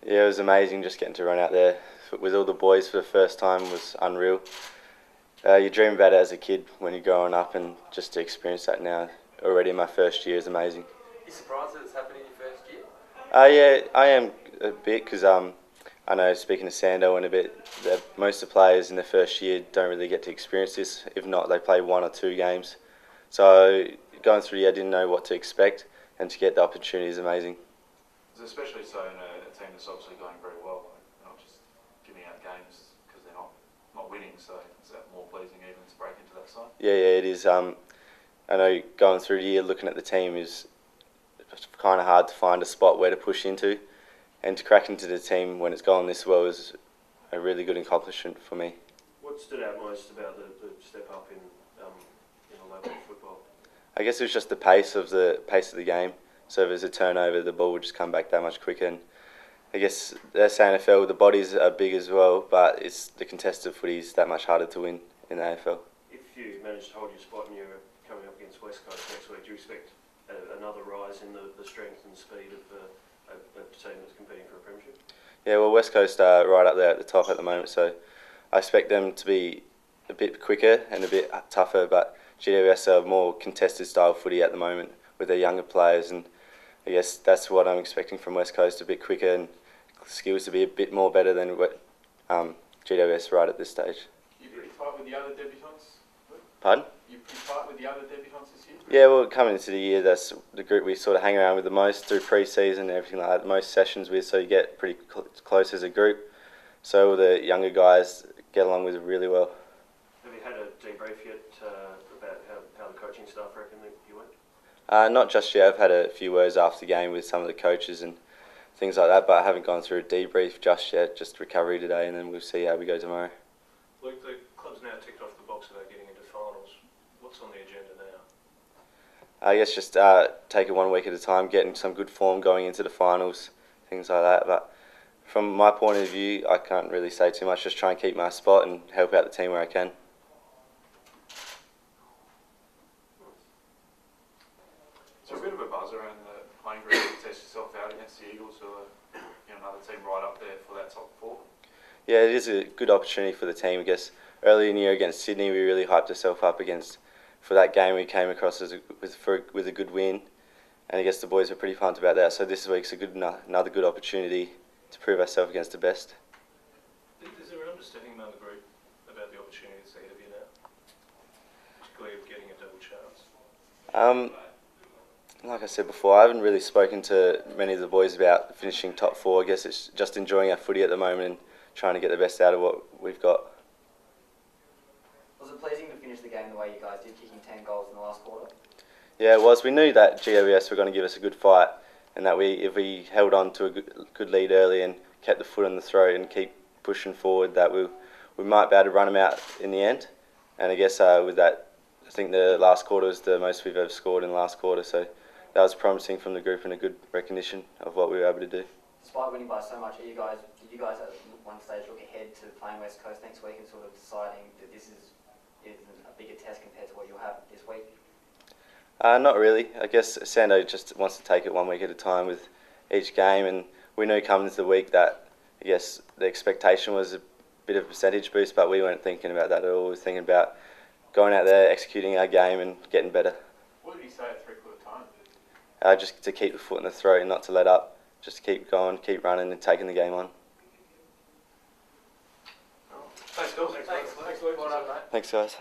Yeah, it was amazing just getting to run out there with all the boys for the first time was unreal. You dream about it as a kid when you're growing up, and just to experience that now already in my first year is amazing. You surprised that it's happening in your first year? Yeah, I am a bit because I know speaking to Sando in a bit, most of the players in the first year don't really get to experience this. If not, they play 1 or 2 games. So going through the year, I didn't know what to expect, and to get the opportunity is amazing. Especially so in a team that's obviously going very well, not just giving out games because they're not winning. So is that more pleasing even to break into that side? Yeah, it is. I know going through the year, looking at the team is kind of hard to find a spot where to push into, and to crack into the team when it's going this well is a really good accomplishment for me. What stood out most about the step up in the level of football? I guess it was just the pace of the game. So if there's a turnover, the ball would just come back that much quicker. And I guess that's AFL. The bodies are big as well, but it's the contested footy is that much harder to win in the AFL. If you manage to hold your spot and you're coming up against West Coast next week, do you expect another rise in the strength and speed of a team that's competing for a premiership? Yeah, well, West Coast are right up there at the top at the moment, so I expect them to be a bit quicker and a bit tougher, but GWS are more contested style footy at the moment with their younger players, and I guess that's what I'm expecting from West Coast, a bit quicker and skills to be a bit more better than what GWS right at this stage. You pretty tight with the other debutants? Pardon? You pretty tight with the other debutants this year? Yeah, well, coming into the year, that's the group we sort of hang around with the most through pre-season and everything like that, the most sessions with, so you get pretty close as a group. So all the younger guys get along with it really well. Have you had a debrief yet about how the coaching staff reckon that you went? Not just yet. I've had a few words after the game with some of the coaches and things like that, but I haven't gone through a debrief just yet, just recovery today, and then we'll see how we go tomorrow. Luke, the club's now ticked off the box about getting into finals. What's on the agenda now? I guess just take it 1 week at a time, getting some good form going into the finals, things like that. But from my point of view, I can't really say too much, just try and keep my spot and help out the team where I can. So a bit of a buzz around the playing group to test yourself out against the Eagles, who are another team right up there for that top 4. Yeah, it is a good opportunity for the team. I guess early in the year against Sydney, we really hyped ourselves up for that game. We came across with a good win, and I guess the boys were pretty pumped about that. So this week's another good opportunity to prove ourselves against the best. Is there an understanding among the group about the opportunities ahead of you now, particularly of getting a double chance? Like I said before, I haven't really spoken to many of the boys about finishing top 4. I guess it's just enjoying our footy at the moment and trying to get the best out of what we've got. Was it pleasing to finish the game the way you guys did, kicking 10 goals in the last quarter? Yeah, it was. We knew that GWS were going to give us a good fight, and that if we held on to a good lead early and kept the foot on the throat and keep pushing forward, that we might be able to run them out in the end. And I guess with that, I think the last quarter was the most we've ever scored in the last quarter, so that was promising from the group and a good recognition of what we were able to do. Despite winning by so much, did you guys at one stage look ahead to playing West Coast next week and sort of deciding that this is a bigger test compared to what you'll have this week? Not really. I guess Sando just wants to take it 1 week at a time with each game, and we knew coming into the week that I guess the expectation was a bit of a percentage boost, but we weren't thinking about that at all. We were thinking about going out there, executing our game and getting better. What did he say at 3/4 time? Just to keep the foot in the throat and not to let up. Just to keep going, keep running and taking the game on. Thanks, Phil. Thanks, Luke. Thanks, guys.